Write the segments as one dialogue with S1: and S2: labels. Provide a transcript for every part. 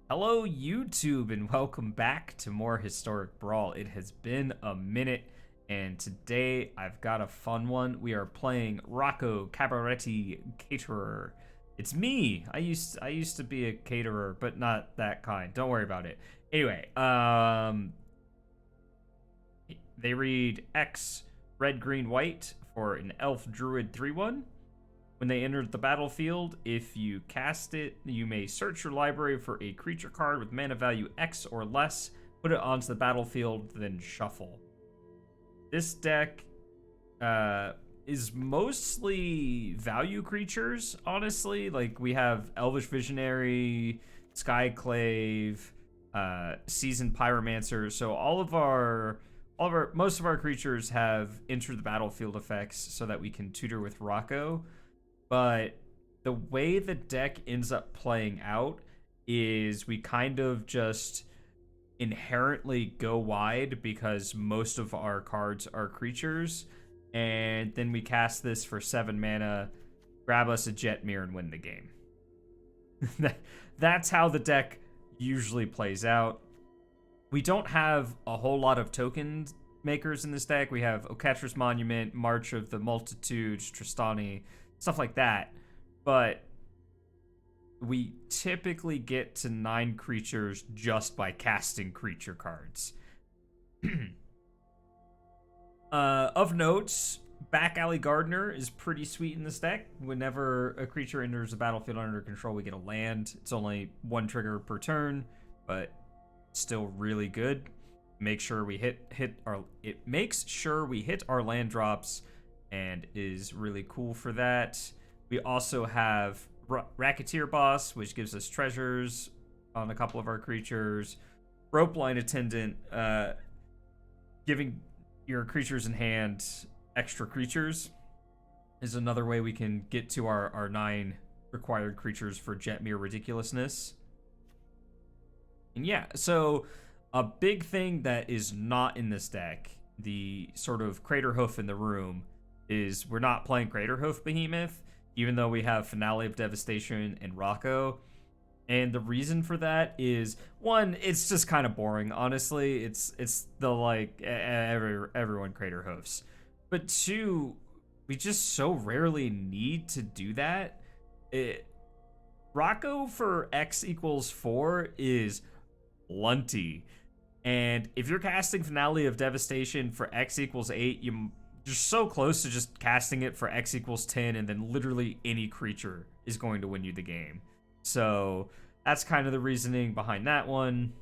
S1: Hello, YouTube, and welcome back to more Historic Brawl. It has been a minute, and today I've got a fun one. We are playing Rocco Cabaretti Caterer. It's me. I used to be a caterer, but not that kind. Don't worry about it. Anyway, they read X red green white for an elf druid 3/1. When they enter the battlefield, if you cast it, you may search your library for a creature card with mana value X or less, put it onto the battlefield, then shuffle. This deck is mostly value creatures, honestly. Like, we have Elvish Visionary, Skyclave, Seasoned Pyromancer, so most of our creatures have enter the battlefield effects so that we can tutor with Rocco. But the way the deck ends up playing out is we kind of just inherently go wide because most of our cards are creatures, and then we cast this for 7 mana, grab us a Jetmir, and win the game. That's how the deck usually plays out. We don't have a whole lot of token makers in this deck. We have Oketra's Monument, March of the Multitudes, Tristani, stuff like that, but we typically get to 9 creatures just by casting creature cards. Of note, Back Alley Gardener is pretty sweet in this deck. Whenever a creature enters the battlefield under control, we get a land. It's only 1 trigger per turn, but still really good. Make sure we it makes sure we hit our land drops, and is really cool for that. We also have Racketeer Boss, which gives us treasures on a couple of our creatures. Ropeline Attendant, giving your creatures in hand extra creatures, is another way we can get to our 9 required creatures for Jetmir ridiculousness. And yeah, so a big thing that is not in this deck, the sort of Crater Hoof in the room, is we're not playing Crater Hoof Behemoth, even though we have Finale of Devastation and Rocco. And the reason for that is, one, it's just kind of boring, honestly. It's the, like, everyone Crater Hoofs. But 2, we just so rarely need to do that. Rocco for X equals 4 is plenty. And if you're casting Finale of Devastation for X equals 8, you're so close to just casting it for X equals 10, and then literally any creature is going to win you the game. So that's kind of the reasoning behind that one.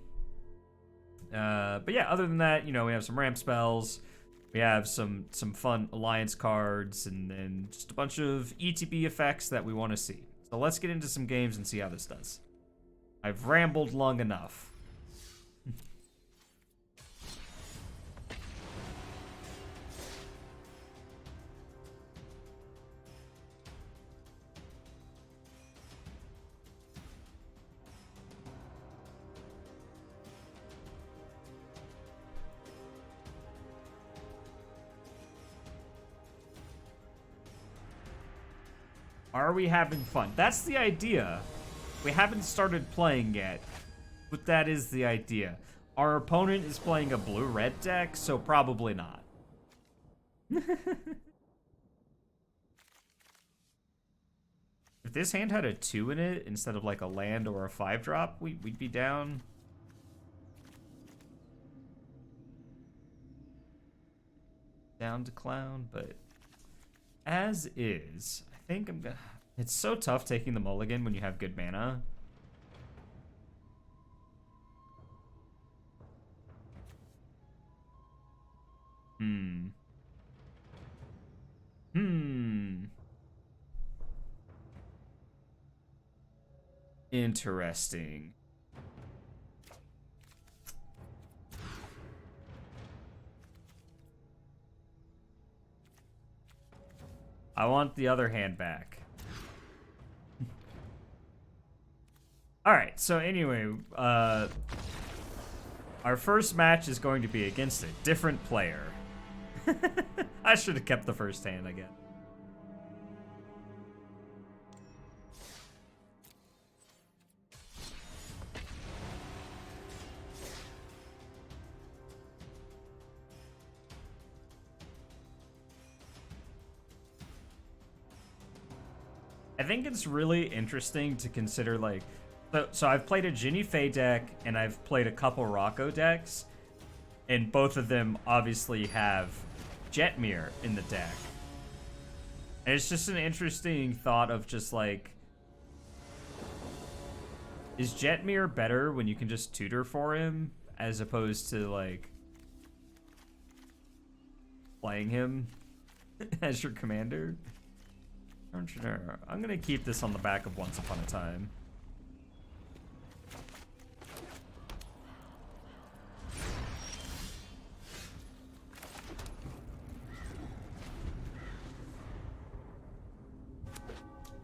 S1: But yeah, other than that, we have some ramp spells. We have some fun alliance cards, and then just a bunch of ETB effects that we want to see. So let's get into some games and see how this does. I've rambled long enough. Are we having fun? That's the idea. We haven't started playing yet, but that is the idea. Our opponent is playing a blue-red deck, so probably not. If this hand had a 2 in it instead of like a land or a 5-drop, we'd be down. Down to clown, but as is, I think I'm gonna... It's so tough taking the mulligan when you have good mana. Interesting. I want the other hand back. Alright, so anyway, our first match is going to be against a different player. I should have kept the first hand, I guess. I think it's really interesting to consider, like, so I've played a Ginny Faye deck, and I've played a couple Rocco decks, and both of them obviously have Jetmir in the deck. And it's just an interesting thought of just, like, is Jetmir better when you can just tutor for him, as opposed to, like, playing him as your commander? I'm gonna keep this on the back of Once Upon a Time.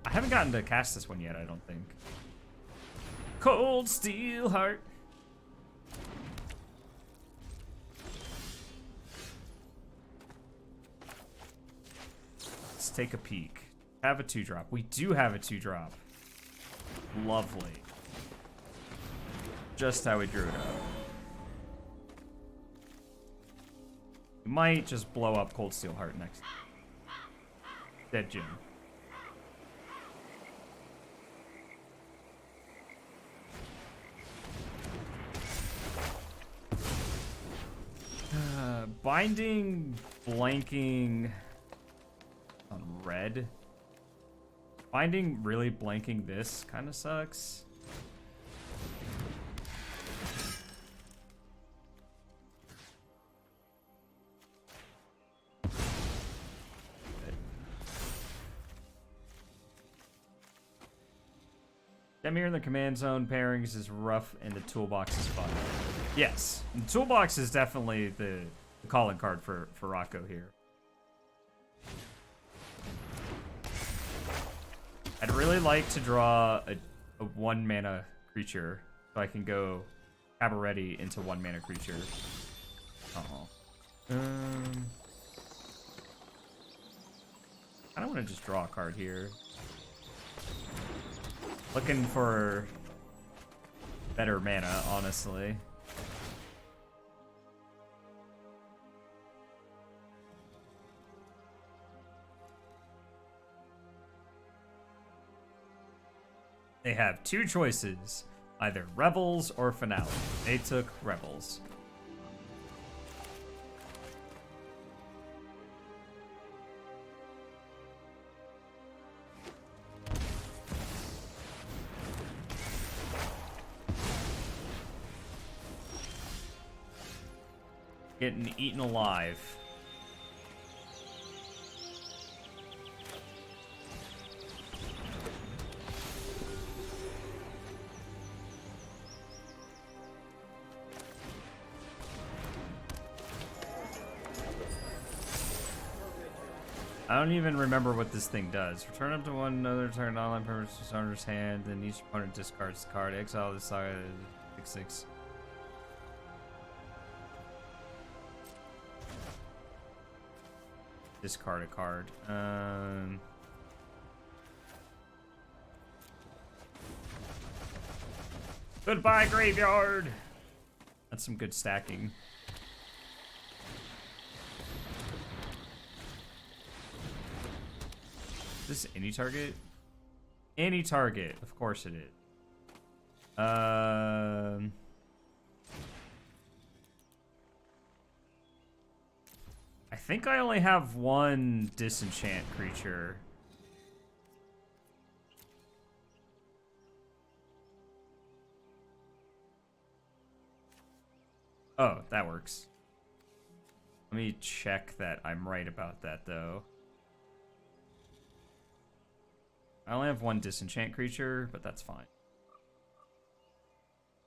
S1: I haven't gotten to cast this one yet, I don't think. Cold Steel Heart. Let's take a peek. Have a 2-drop. We do have a 2-drop. Lovely. Just how we drew it up. We might just blow up Cold Steel Heart next. Dead Jim. Binding, blanking on red. Binding, really blanking this kind of sucks. Demir in the command zone pairings is rough, and the toolbox is fun. Yes, the toolbox is definitely the calling card for Rocco here. I'd really like to draw a 1-mana creature, so I can go Cabaretti into 1-mana creature. I don't want to just draw a card here. Looking for better mana, honestly. They have 2 choices, either Rebels or Finale. They took Rebels. Getting eaten alive. I don't even remember what this thing does. Return up to one another, turn online permanents to owner's hand, then each opponent discards the card. Exile this saga 6/6. Discard a card. Goodbye, graveyard! That's some good stacking. Is this any target? Any target. Of course it is. I think I only have one disenchant creature. Oh, that works. Let me check that I'm right about that, though. I only have one disenchant creature, but that's fine.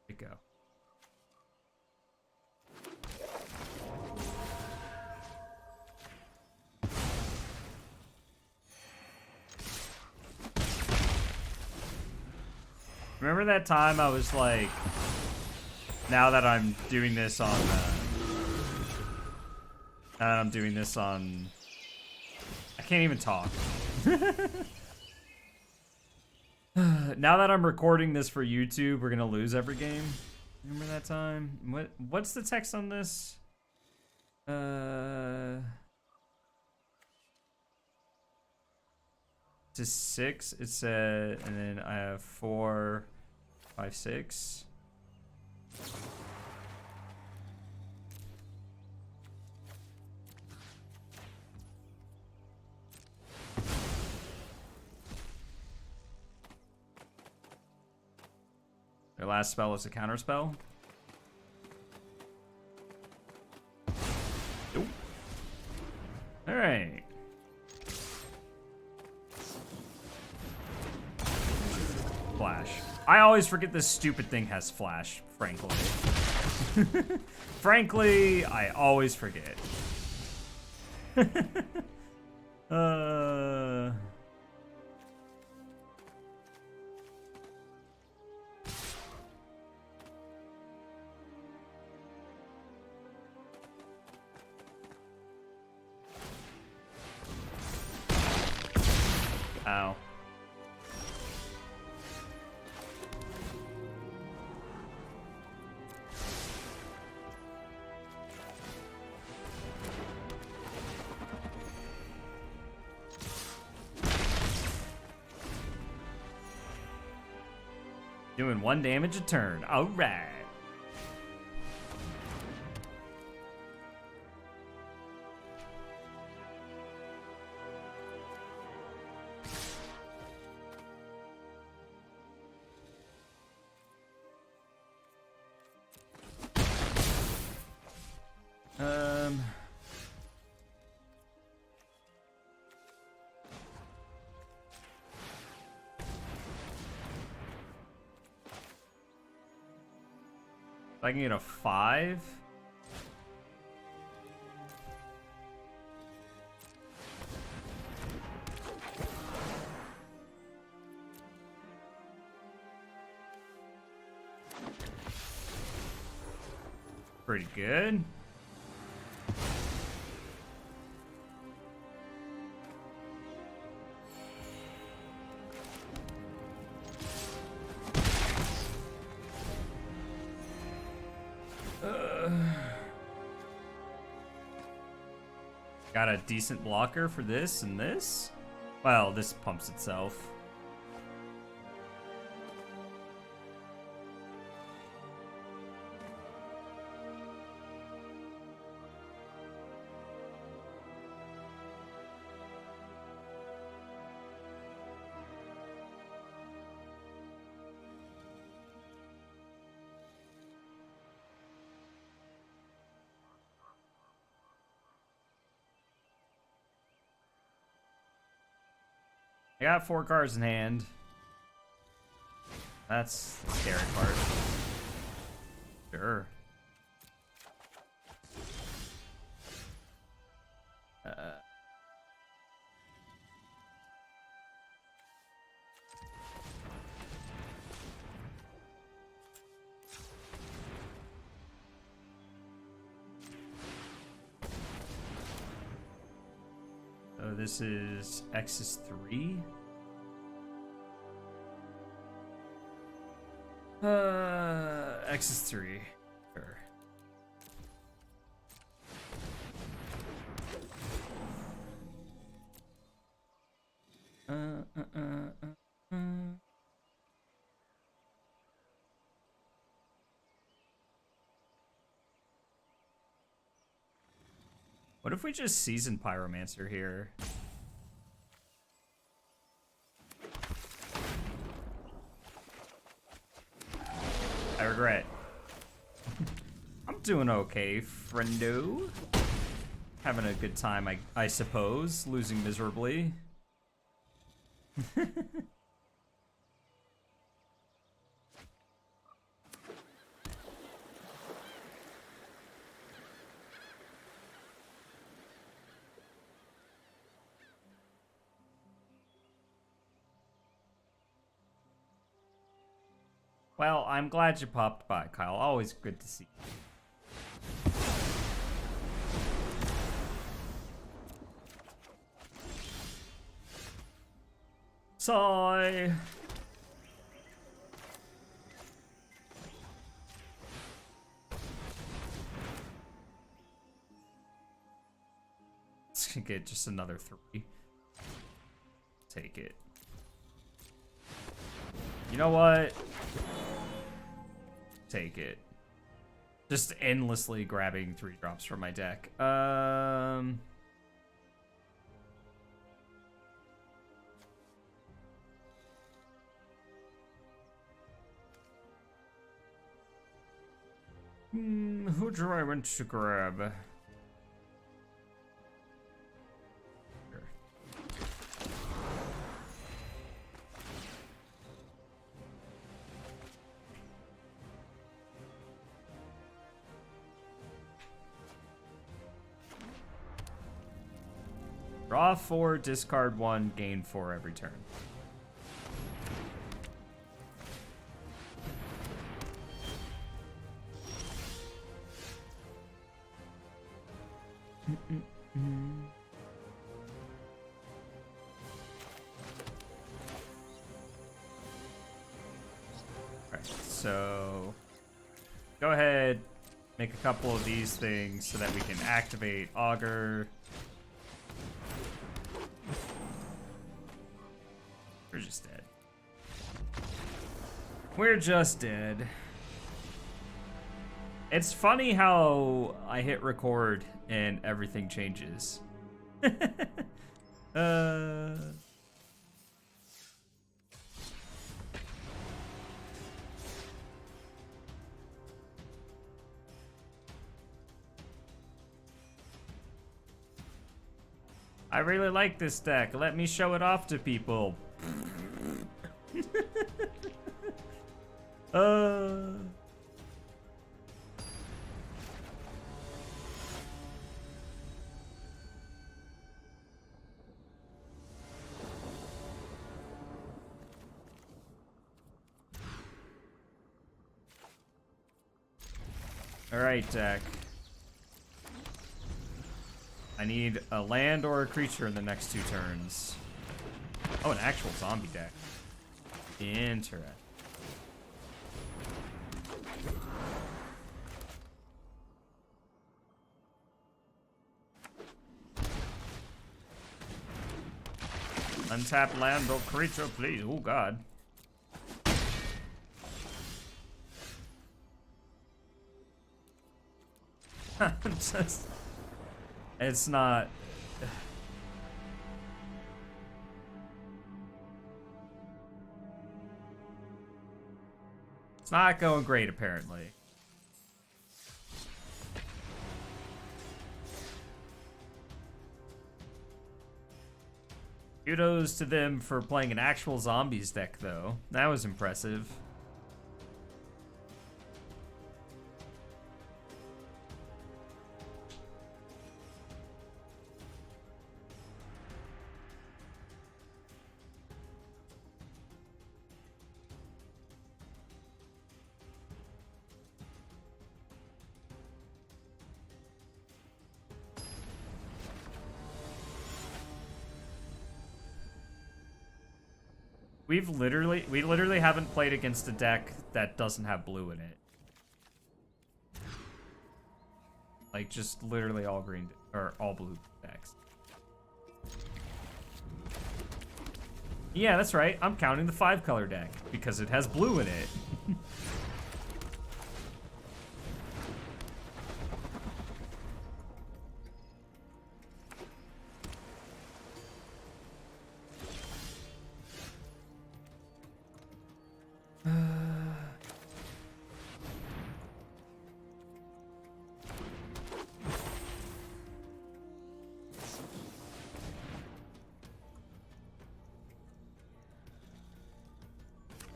S1: There you go. Remember that time I was like, now that I'm doing this on, I can't even talk. Now that I'm recording this for YouTube, we're gonna lose every game. Remember that time? What's the text on this? to 6. It said, and then I have 4, 5, 6. Their last spell is a counter spell. Nope. All right. Flash. I always forget this stupid thing has flash, frankly. Frankly, I always forget. Ow. Doing 1 damage a turn. All right. If I can get a 5. Pretty good. Got a decent blocker for this and this. Well, this pumps itself. I got 4 cards in hand. That's the scary part. Sure. So this is X is 3. X is 3. Sure. What if we just season Pyromancer here? I regret. I'm doing okay, friendo. Having a good time, I suppose. Losing miserably. Well, I'm glad you popped by, Kyle. Always good to see you. Sigh. Let's get just another 3. Take it. You know what? Take it. Just endlessly grabbing 3-drops from my deck. Who do I want to grab? Draw 4, discard 1, gain 4 every turn. Alright, so go ahead, make a couple of these things so that we can activate Augur. We're just dead. We're just dead. It's funny how I hit record and everything changes. I really like this deck. Let me show it off to people. All right, deck. I need a land or a creature in the next 2 turns. Oh, an actual zombie deck. Interesting. Untap land or creature, please. Oh, God. It's not... It's not going great, apparently. Kudos to them for playing an actual zombies deck, though. That was impressive. We literally haven't played against a deck that doesn't have blue in it. Like, just literally all green, or all blue decks. Yeah, that's right. I'm counting the 5-color deck because it has blue in it.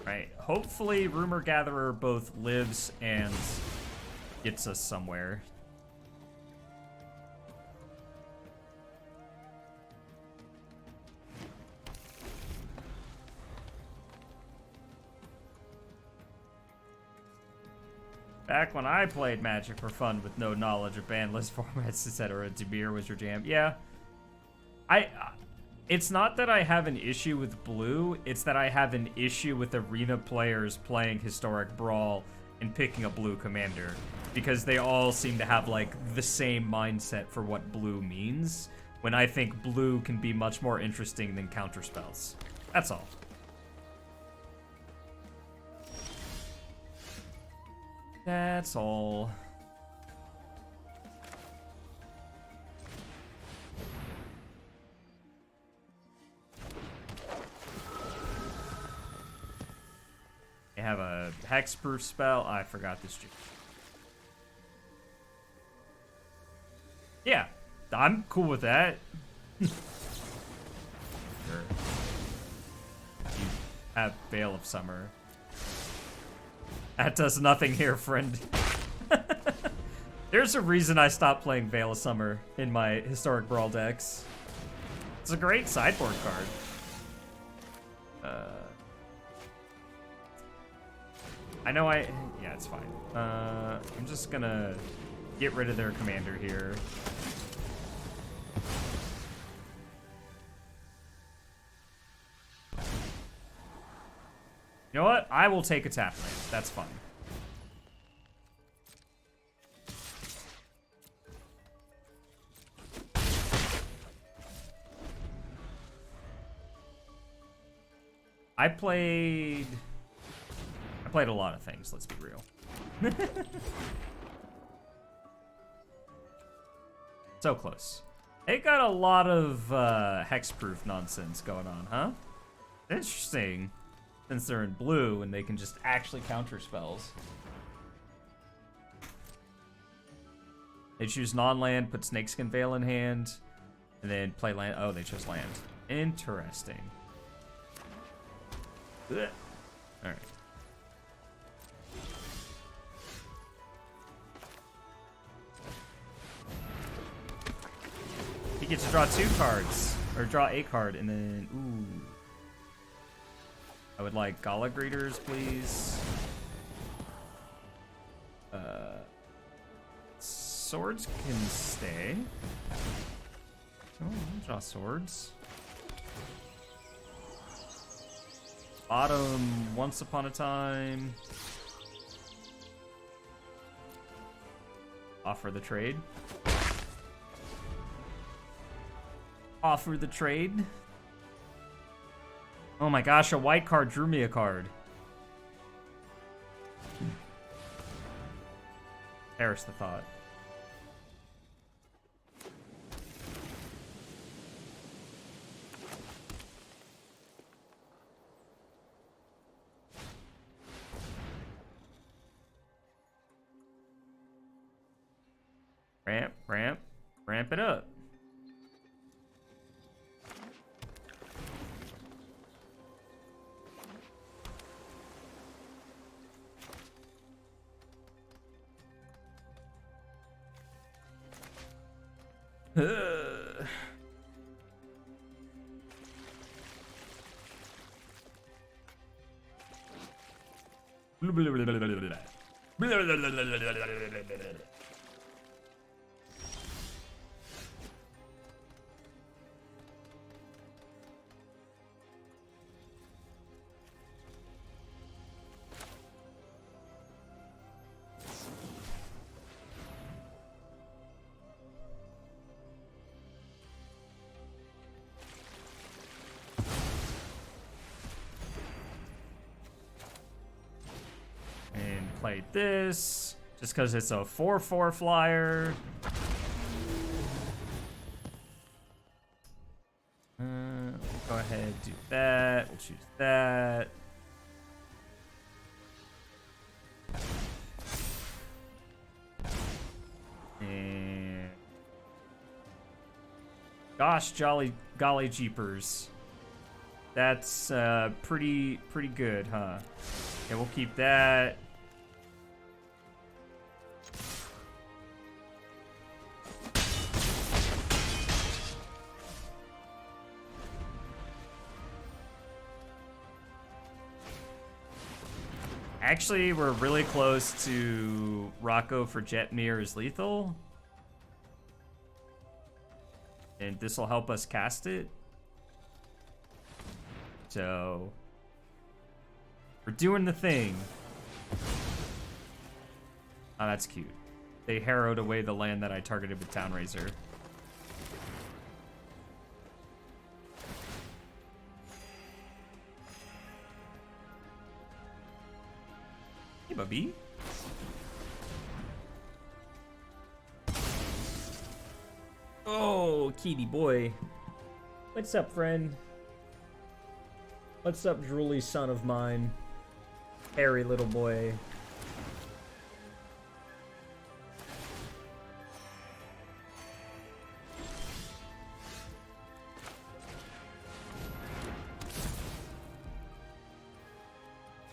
S1: Right. Hopefully, Rumor Gatherer both lives and gets us somewhere. Back when I played Magic for fun with no knowledge of ban list formats, etc., Demir was your jam. Yeah. It's not that I have an issue with blue, it's that I have an issue with arena players playing historic Brawl and picking a blue commander, because they all seem to have like the same mindset for what blue means. when I think blue can be much more interesting than counter spells. That's all. That's all. I have a hexproof spell. I forgot this. Yeah, I'm cool with that. Sure. You have Veil of Summer. That does nothing here, friend. There's a reason I stopped playing Veil of Summer in my Historic Brawl decks. It's a great sideboard card. I know yeah, it's fine. I'm just gonna get rid of their commander here. You know what? I will take a tap land. That's fine. I played a lot of things, let's be real. So close. They got a lot of hexproof nonsense going on, huh? Interesting. Since they're in blue and they can just actually counter spells. They choose non-land, put Snakeskin Veil in hand, and then play land. Oh, they chose land. Interesting. Ugh. All right. He gets to draw 2 cards, or draw a card, and then ooh. I would like Gala Greeters, please. Swords can stay. Oh, I'll draw swords. Bottom, Once Upon a Time. Offer the trade. Offer the trade. Oh my gosh, a white card drew me a card. Perish the thought. Ramp it up. Play this just because it's a 4/4 flyer. We'll go ahead and do that. We'll choose that. And gosh, golly jeepers. That's pretty good, huh? Yeah, we'll keep that. Actually, we're really close to Rocco for Jetmir is lethal. And this will help us cast it. So we're doing the thing. Oh, that's cute. They harrowed away the land that I targeted with Town Razor. Chubby. Oh, kitty boy. What's up, friend? What's up, drooly son of mine? Hairy little boy.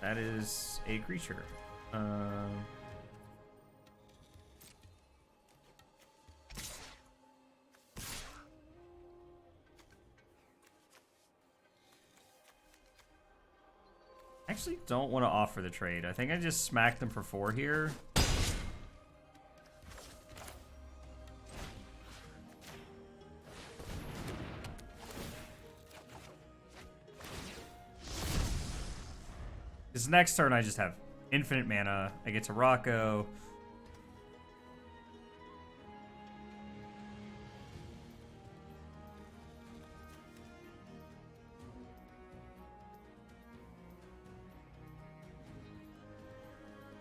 S1: That is a creature. Actually don't want to offer the trade. I think I just smacked them for 4 here. This next turn I just have infinite mana. I get to Rocco.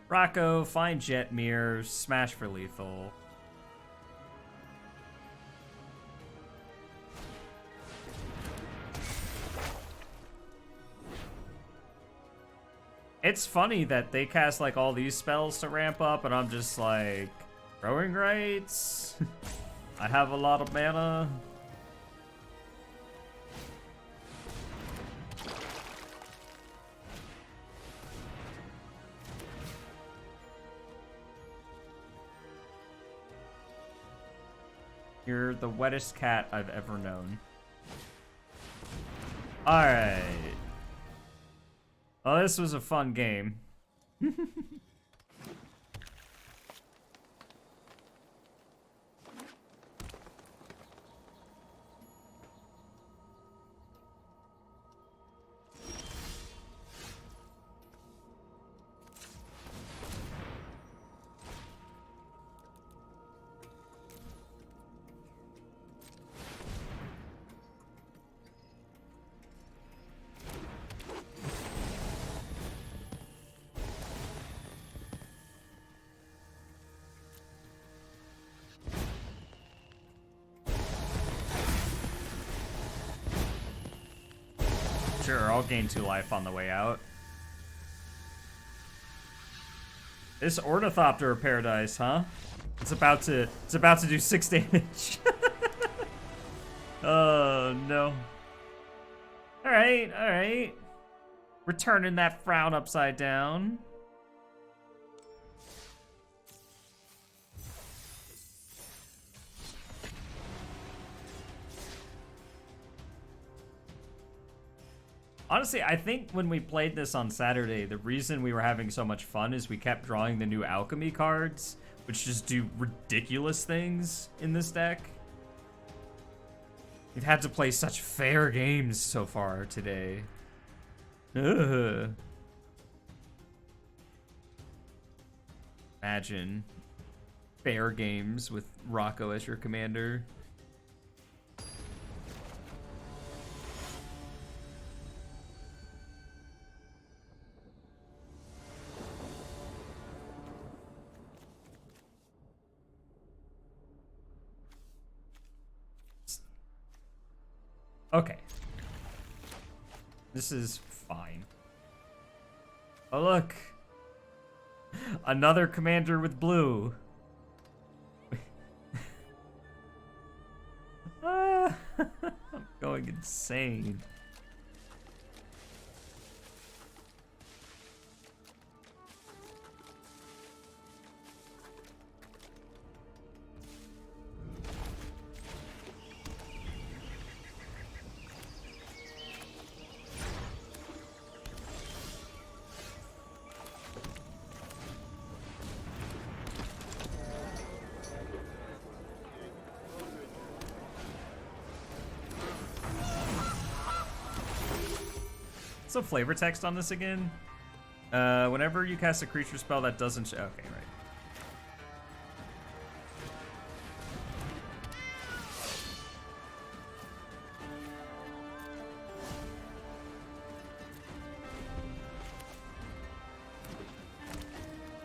S1: Rocco, find Jetmir, smash for lethal. It's funny that they cast like all these spells to ramp up and I'm just like, Growing Rights? I have a lot of mana. You're the wettest cat I've ever known. Alright. Well, this was a fun game. Sure, I'll gain 2 life on the way out. This Ornithopter of Paradise, huh? It's about to do 6 damage. Oh no. Alright. We're turning that frown upside down. Honestly, I think when we played this on Saturday, the reason we were having so much fun is we kept drawing the new alchemy cards, which just do ridiculous things in this deck. We've had to play such fair games so far today. Ugh. Imagine fair games with Rocco as your commander. Okay. This is fine. Oh, look. Another commander with blue. I'm going insane. What's the flavor text on this again? Whenever you cast a creature spell that doesn't... Okay, right.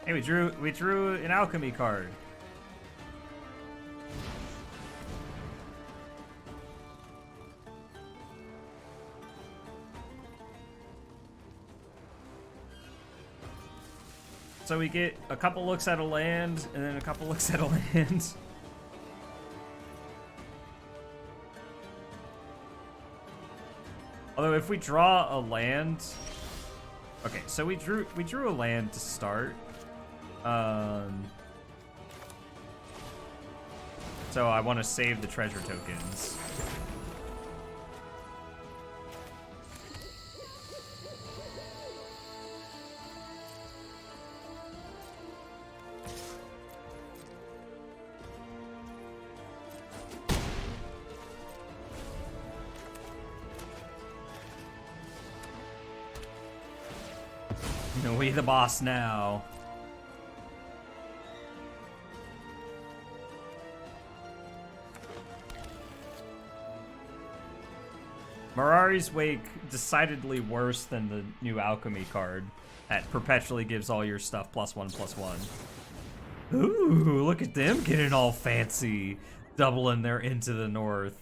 S1: Hey, we drew an alchemy card. So we get a couple looks at a land, and then a couple looks at a land. Although if we draw a land, okay, so we drew a land to start. So I want to save the treasure tokens. We the boss now. Mirari's Wake, decidedly worse than the new alchemy card that perpetually gives all your stuff +1/+1. Ooh, look at them getting all fancy, doubling their Into the North.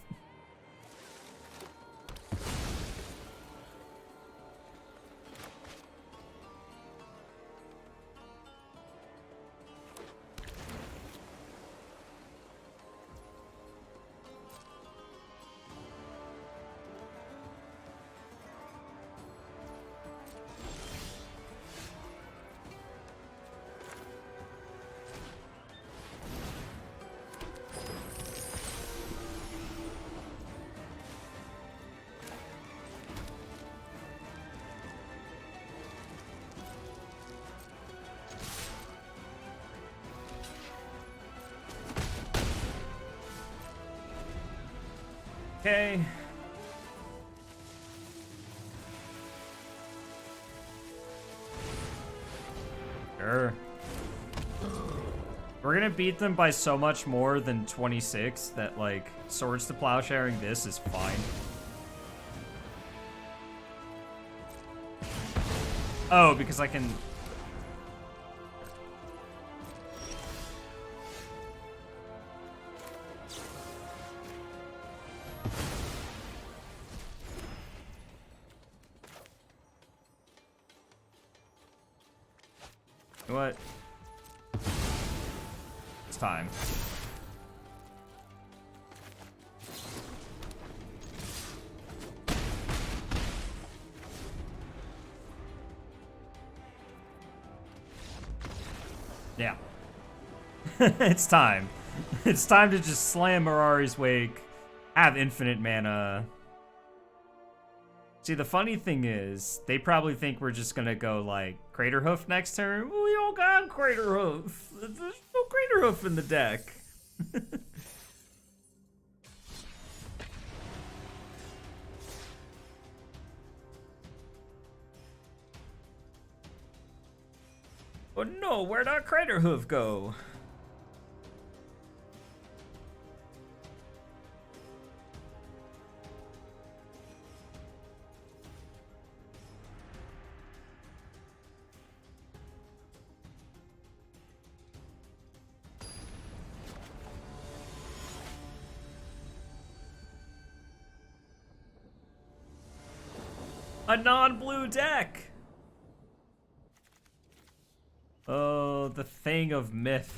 S1: Okay. Sure. We're gonna beat them by so much more than 26 that, like, Swords to Plowsharing this is fine. Oh, because I can... You know what? It's time. Yeah. It's time. It's time to just slam Mirari's Wake, have infinite mana. See, the funny thing is, they probably think we're just gonna go, like, Crater Hoof next turn. We don't got Crater Hoof. There's no Crater Hoof in the deck. Oh no, where'd our Crater Hoof go? A non-blue deck! Oh, the Thing of Myth.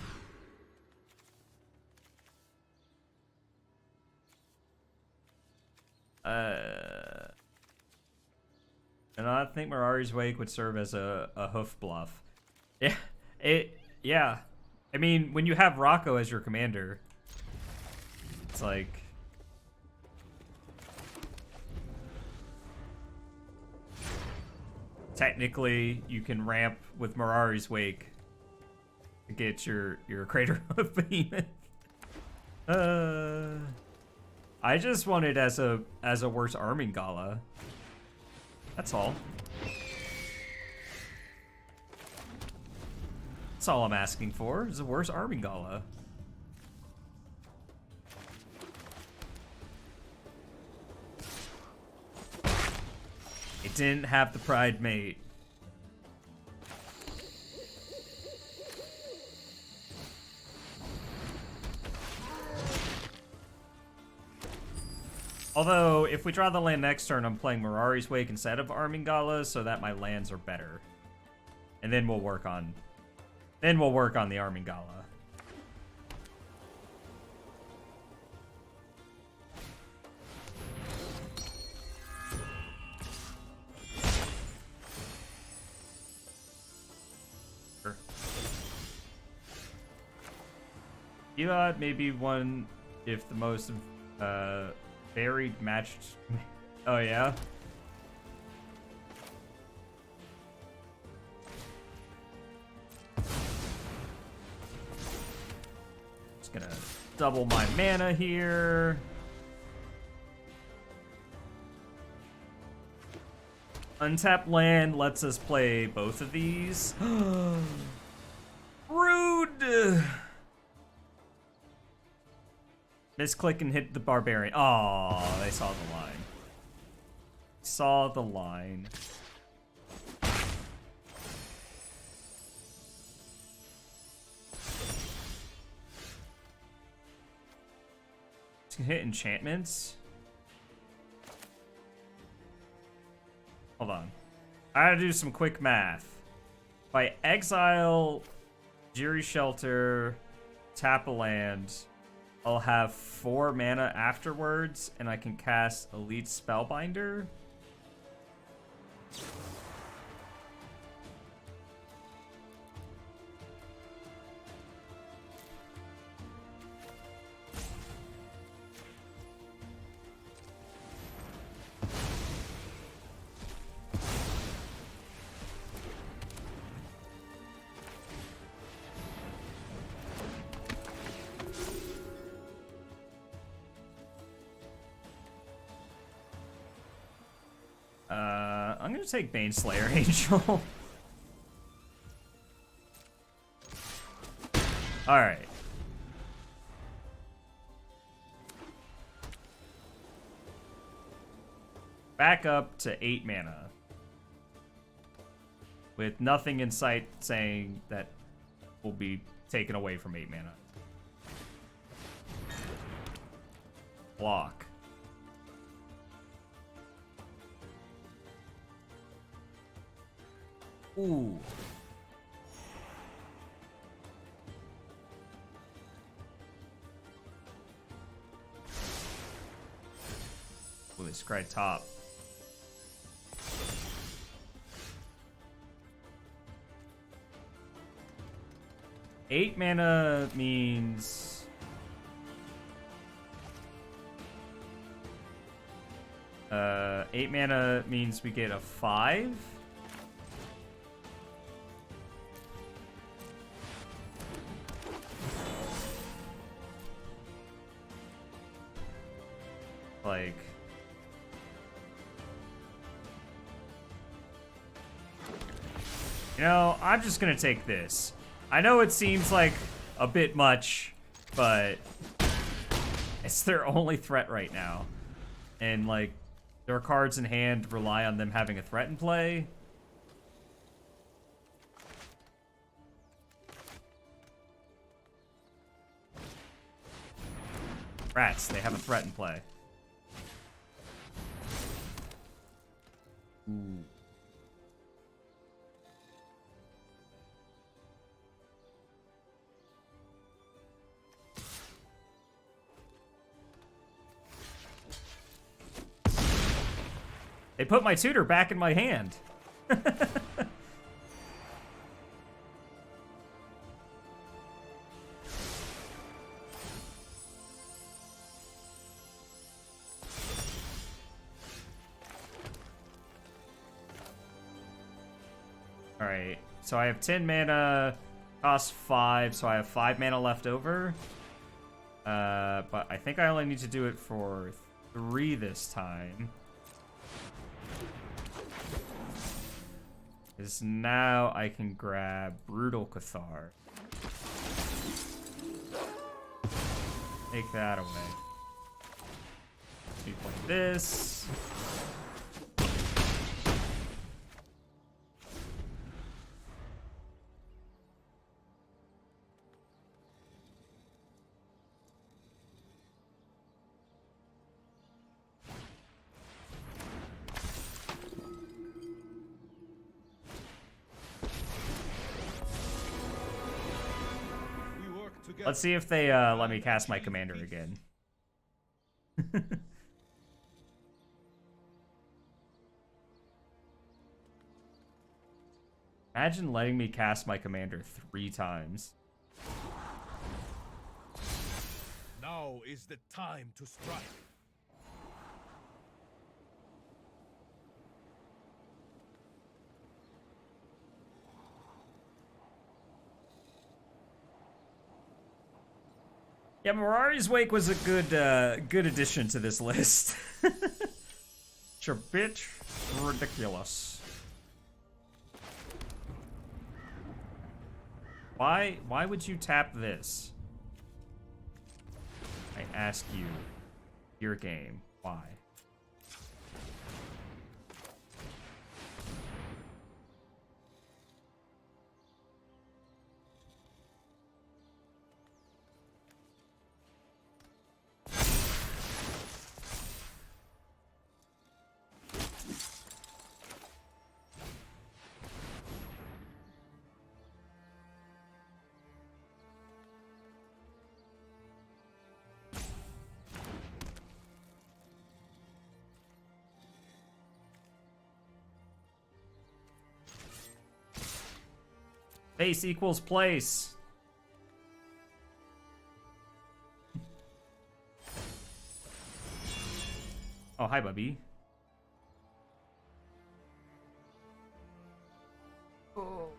S1: And I think Mirari's Wake would serve as a hoof bluff. Yeah, yeah. I mean, when you have Rocco as your commander, it's like... Technically, you can ramp with Mirari's Wake to get your Crater Hoof Behemoth. I just want it as a worse Arming Gala. That's all. That's all I'm asking for, is a worse Arming Gala. It didn't have the Pride Mate. Although, if we draw the land next turn, I'm playing Mirari's Wake instead of Armingala, so that my lands are better. And then we'll work on... the Armingala. Sure. Maybe one if the most varied matched... oh, yeah? Just gonna double my mana here. Untapped land lets us play both of these. Rude! Misclick and hit the barbarian. Oh, they saw the line. Saw the line. Just gonna hit enchantments. Hold on. I gotta do some quick math. If I exile Jiri Shelter, tap a land, I'll have 4 mana afterwards, and I can cast Elite Spellbinder. I'm gonna take Baneslayer Angel. Alright. Back up to 8 mana. With nothing in sight saying that will be taken away from 8 mana. Block. Ooh. Ooh, they scry top. Eight mana means... 8 mana means we get a 5? Like... You know, I'm just gonna take this. I know it seems like a bit much, but it's their only threat right now. And, like, their cards in hand rely on them having a threat in play. Rats, they have a threat in play. Ooh. They put my tutor back in my hand. Alright, so I have 10 mana, cost 5, so I have 5 mana left over. But I think I only need to do it for 3 this time. Because now I can grab Brutal Cathar. Take that away. We play this. Let's see if they let me cast my commander again. Imagine letting me cast my commander 3 times.
S2: Now is the time to strike.
S1: Yeah, Mirari's Wake was a good addition to this list. Sure, bitch. Ridiculous. Why would you tap this? I ask you, your game, why? Base equals place. Oh, hi, Bubby. Oh.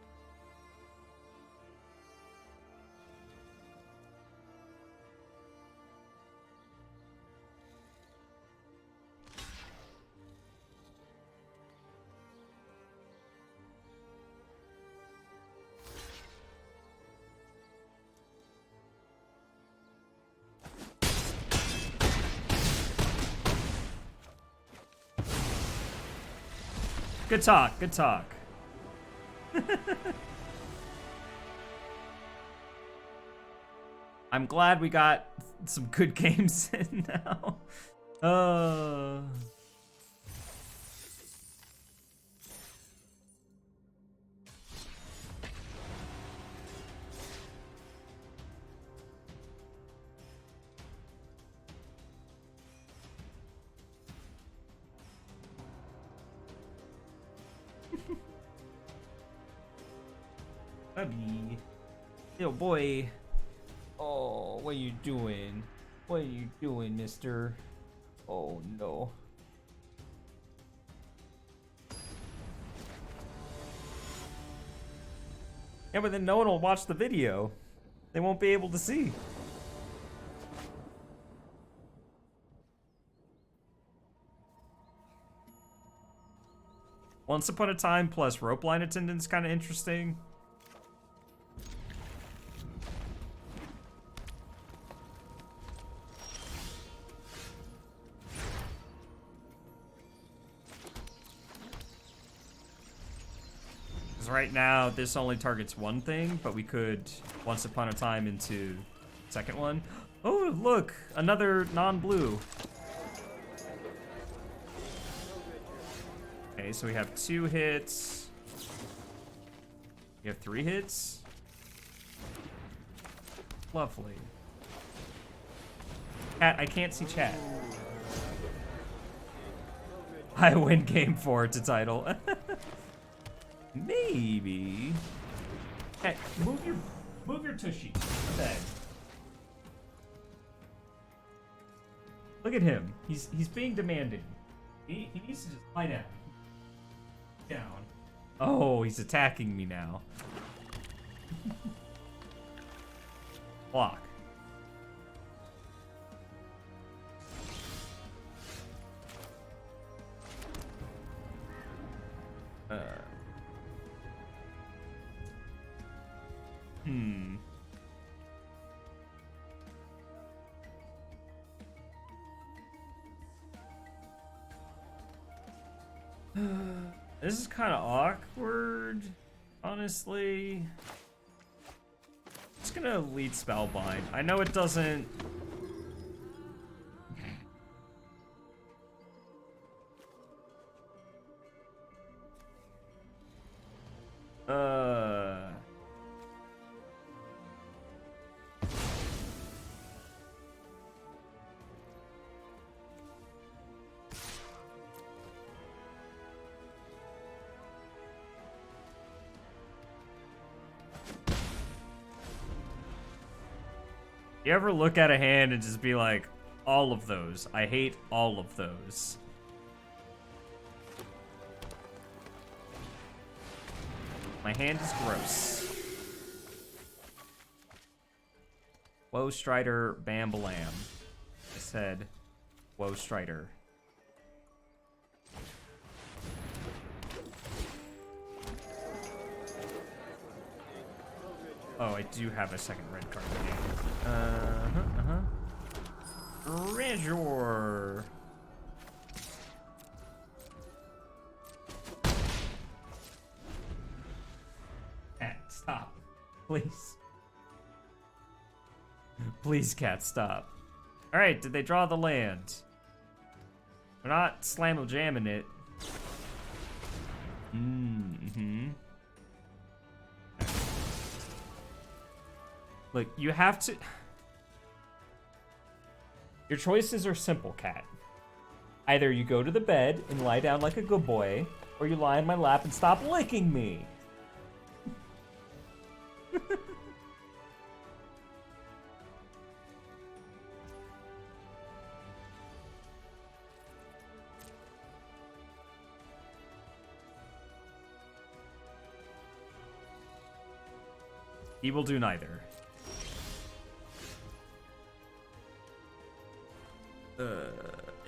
S1: Good talk, good talk. I'm glad we got some good games in now. Bubby. Yo, boy. Oh, what are you doing? What are you doing, mister? Oh, no. Yeah, but then no one will watch the video. They won't be able to see. Once Upon a Time plus rope line attendance kind of interesting. Because right now this only targets one thing, but we could Once Upon a Time into second one. Oh, look, another non-blue. Okay, so we have 2 hits. We have 3 hits. Lovely. Chat, I can't see chat. I win game 4 to title. Maybe. Hey, move your tushy. Okay. Look at him. He's being demanding. He needs to just lie down. Down. Oh, he's attacking me now. Block. This is kind of awkward, honestly. Just gonna lead Spellbind. I know it doesn't. You ever look at a hand and just be like, all of those. I hate all of those. My hand is gross. Whoa, Strider, bam, balam. I said, whoa, Strider. Oh, I do have a second red card in the game. Treasure. Cat, stop. Please. Please, cat, stop. Alright, did they draw the land? They're not slam-jamming it. Mm-hmm. Look, you have to... Your choices are simple, cat. Either you go to the bed and lie down like a good boy, or you lie in my lap and stop licking me. He will do neither.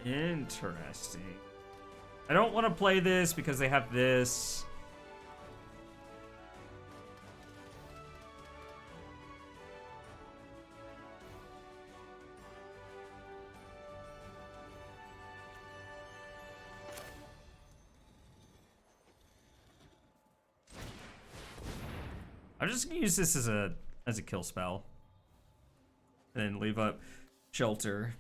S1: Interesting. I don't want to play this because they have this. I'm just gonna use this as a kill spell. And then leave up shelter.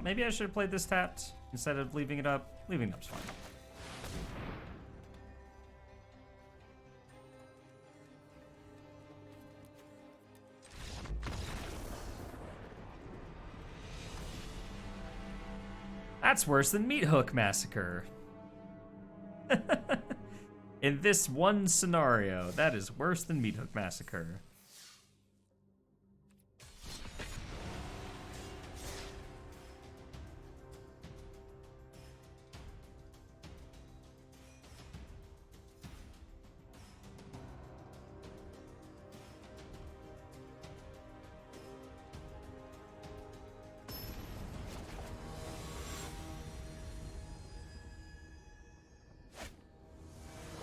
S1: Maybe I should have played this tapped instead of leaving it up. Leaving it up's fine. That's worse than Meat Hook Massacre. In this one scenario, that is worse than Meat Hook Massacre.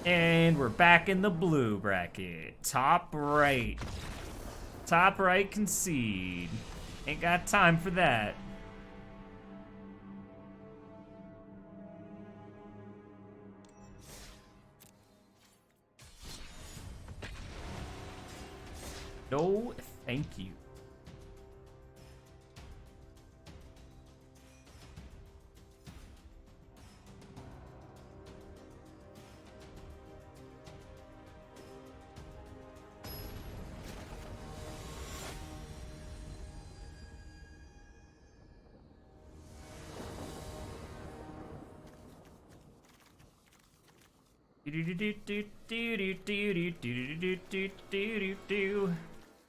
S1: And we're back in the blue bracket. Top right. Top right concede. Ain't got time for that. No, thank you.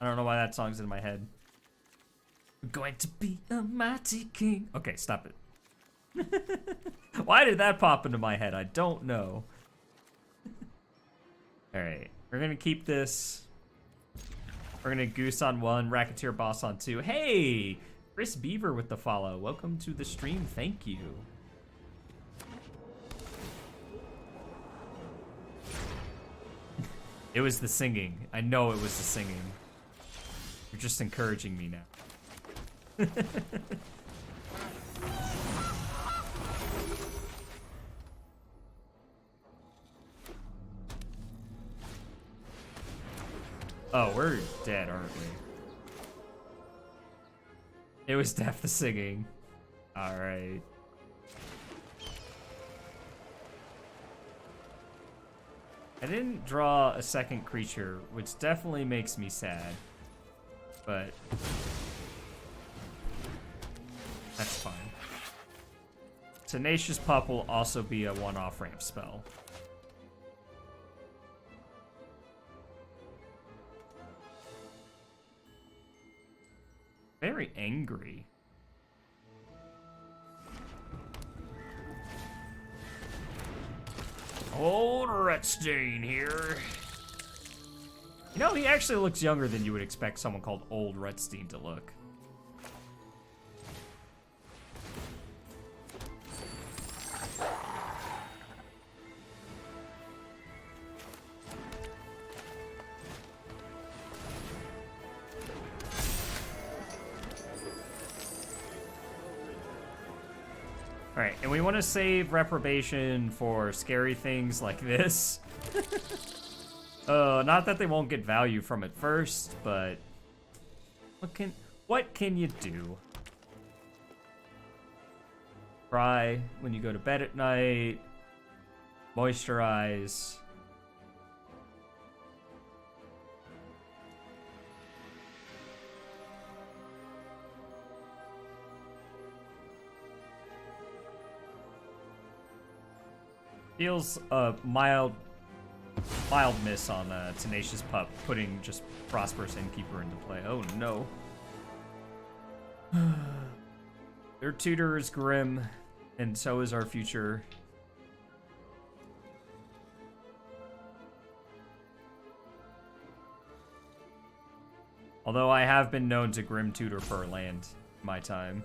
S1: I don't know why that song's in my head. We're going to be a mighty king. Okay, stop it. Why did that pop into my head? I don't know. Alright, we're gonna keep this. We're gonna Goose on 1, Racketeer Boss on 2. Hey! Chris Beaver with the follow. Welcome to the stream, thank you. It was the singing. I know it was the singing. You're just encouraging me now. Oh, we're dead, aren't we? It was Deaf the singing. Alright. I didn't draw a second creature, which definitely makes me sad. But that's fine. Tenacious Pup will also be a one-off ramp spell. Very angry. Old Retstain here. You know, he actually looks younger than you would expect someone called Old Retstain to look. Alright, and we want to save Reprobation for scary things like this. Not that they won't get value from it first, but what can you do? Cry when you go to bed at night. Moisturize. Feels a mild miss on Tenacious Pup, putting just Prosperous Innkeeper into play. Oh no. Their tutor is grim, and so is our future. Although I have been known to grim tutor for a land in my time.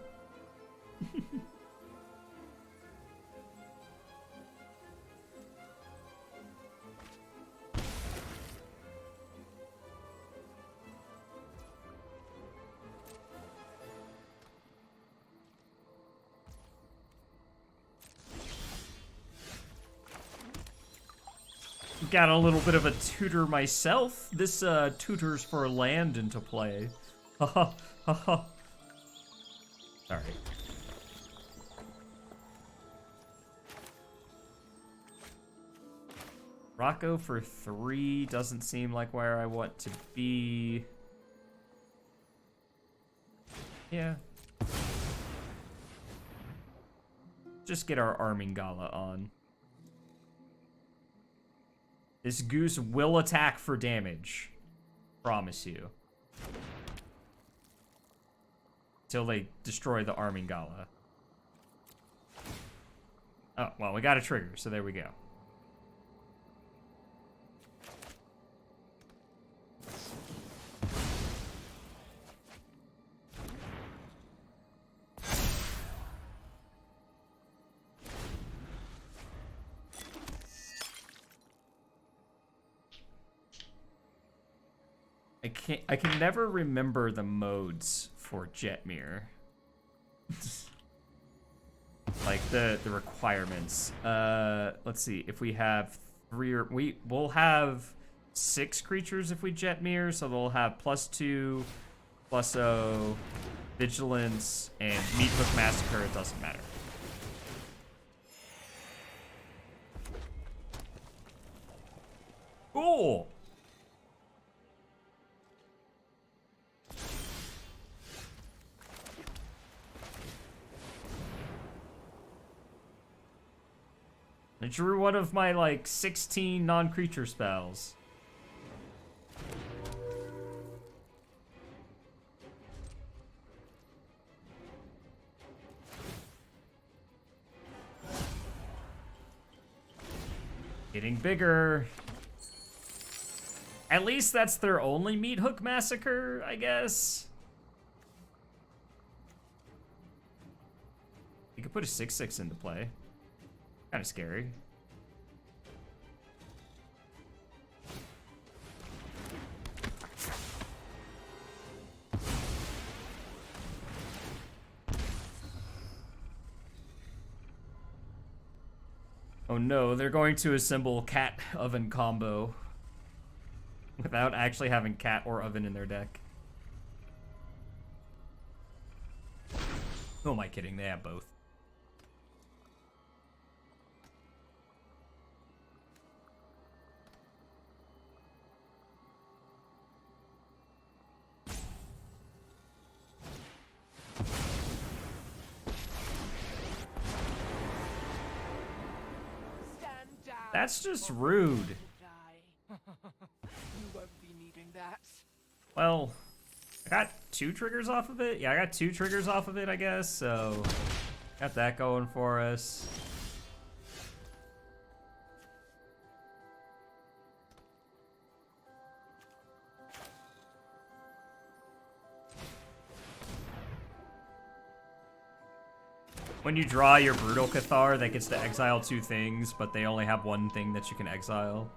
S1: Got a little bit of a tutor myself. This tutors for land into play. Haha, haha. Sorry. Rocco for 3 doesn't seem like where I want to be. Yeah. Just get our Arming Gala on. This goose will attack for damage. Promise you. Until they destroy the Arming Gala. Oh, well, we got a trigger, so there we go. I can never remember the modes for Jetmir. Like the requirements. Let's see. If we have 3 or we'll have 6 creatures if we Jetmir, so they'll have +2, +0, Vigilance, and Meat Hook Massacre. It doesn't matter. Cool. I drew one of my, like, 16 non-creature spells. Getting bigger. At least that's their only Meat Hook Massacre, I guess. You could put a 6/6 into play. Kind of scary. Oh no, they're going to assemble cat oven combo without actually having cat or oven in their deck. Who am I kidding? They have both. That's just rude.
S3: You won't be needing that.
S1: Well, I got 2 triggers off of it. Yeah, I got 2 triggers off of it, I guess. So, got that going for us. When you draw your Brutal Cathar, that gets to exile 2 things, but they only have 1 thing that you can exile.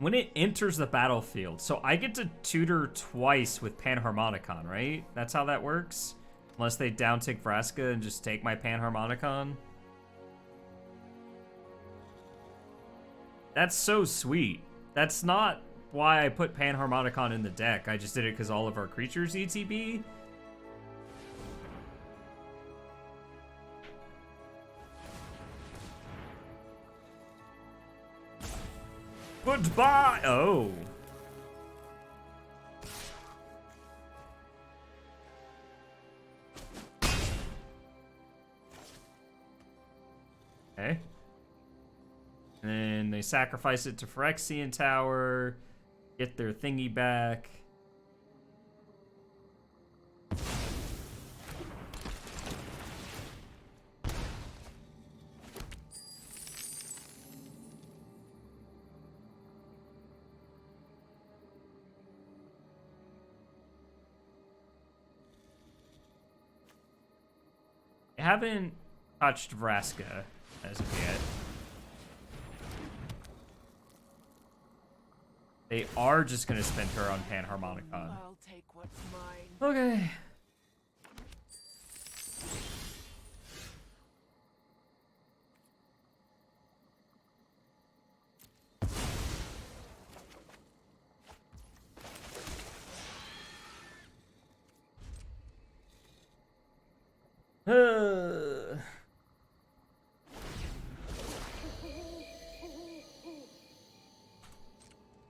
S1: When it enters the battlefield, so I get to tutor twice with Panharmonicon, right? That's how that works? Unless they down-tick Vraska and just take my Panharmonicon. That's so sweet. That's not why I put Panharmonicon in the deck. I just did it because all of our creatures ETB. Goodbye! Oh. Okay. And then they sacrifice it to Phyrexian Tower, get their thingy back. I haven't touched Vraska as of yet. They are just gonna spend her on Panharmonicon.
S3: I'll take what's mine.
S1: Okay.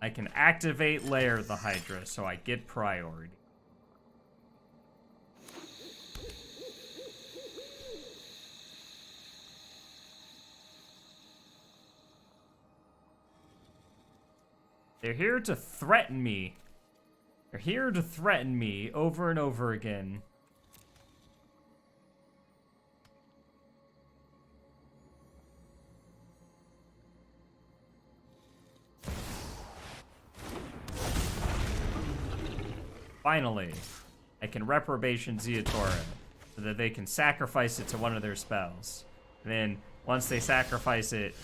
S1: I can activate Lair the Hydra, so I get priority. They're here to threaten me. They're here to threaten me over and over again. Finally, I can Reprobation Zeatora so that they can sacrifice it to one of their spells. And then, once they sacrifice it...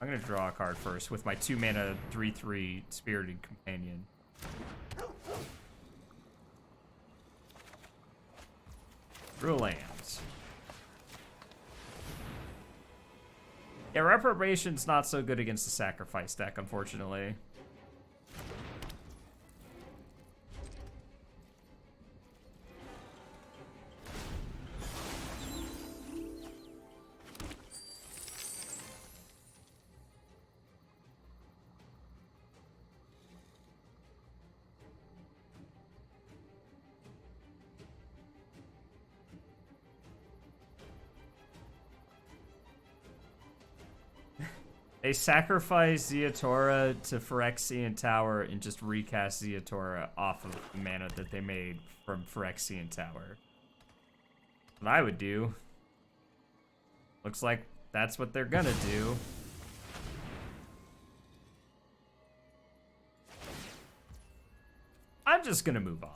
S1: I'm going to draw a card first with my 2-mana 3/3 Spirited Companion. Drew lands. Yeah, Reprobation's not so good against the sacrifice deck, unfortunately. They sacrifice Zeatora to Phyrexian Tower and just recast Zeatora off of the mana that they made from Phyrexian Tower. What I would do. Looks like that's what they're gonna do. I'm just gonna move on.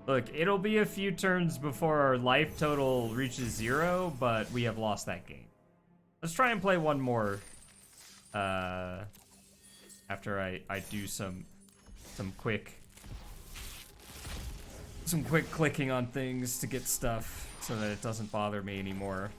S1: Look, it'll be a few turns before our life total reaches 0, but we have lost that game. Let's try and play one more. After I do some quick clicking on things to get stuff so that it doesn't bother me anymore.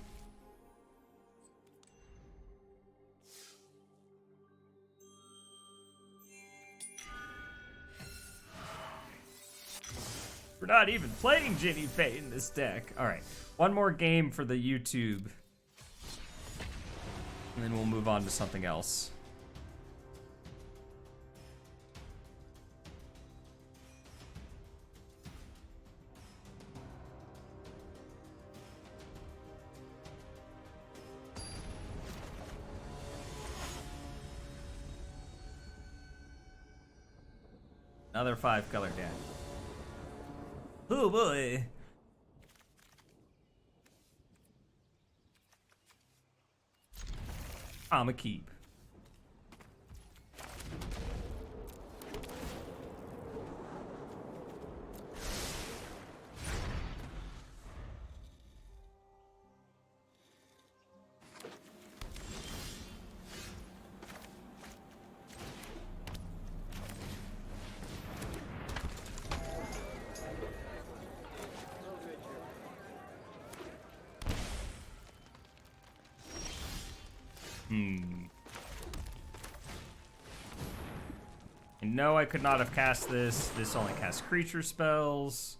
S1: We're not even playing Ginny Fate in this deck. All right, one more game for the YouTube, and then we'll move on to something else. Another 5-color deck. Oh boy. I'ma keep. No, I could not have cast this. This only casts creature spells.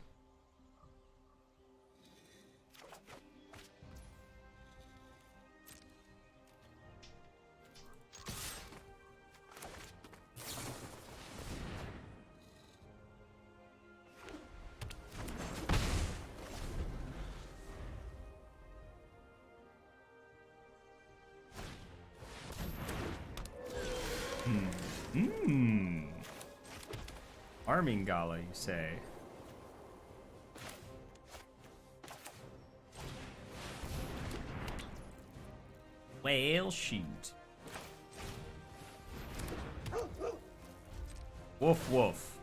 S1: Arming Gala, you say? Well, shoot. Woof, woof.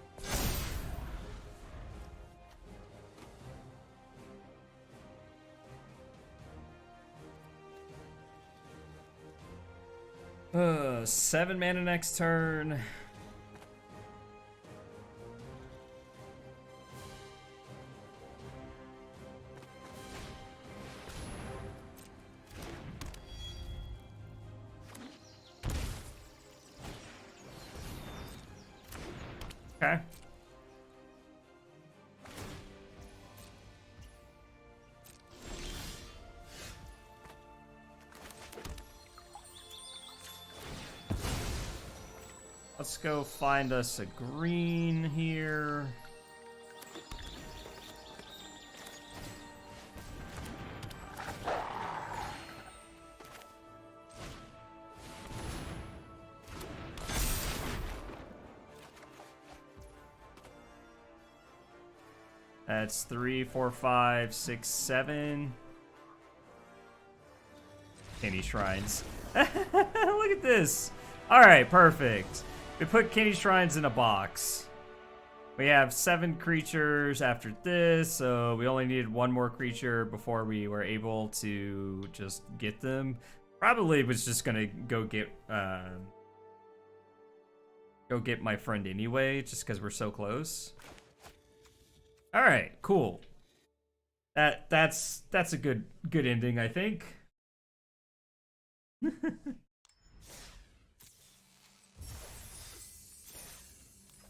S1: Seven mana next turn. Okay. Let's go find us a green here. That's 3, 4, 5, 6, 7. Candy Shrines. Look at this. All right, perfect. We put Candy Shrines in a box. We have 7 creatures after this, so we only needed 1 more creature before we were able to just get them. Probably was just gonna go get my friend anyway, just because we're so close. All right, cool. That's a good ending, I think.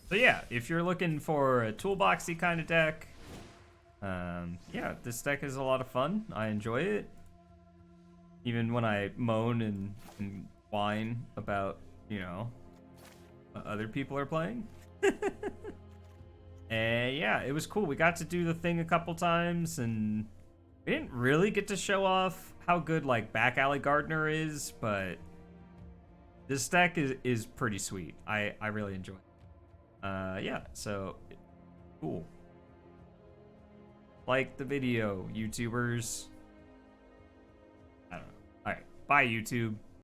S1: So yeah, if you're looking for a toolboxy kind of deck, yeah, this deck is a lot of fun. I enjoy it. Even when I moan and whine about, you know, what other people are playing. And yeah, it was cool. We got to do the thing a couple times, and we didn't really get to show off how good like Back Alley Gardener is, but this deck is pretty sweet. I really enjoy it. Yeah, so cool. Like the video, YouTubers. I don't know. All right, bye YouTube.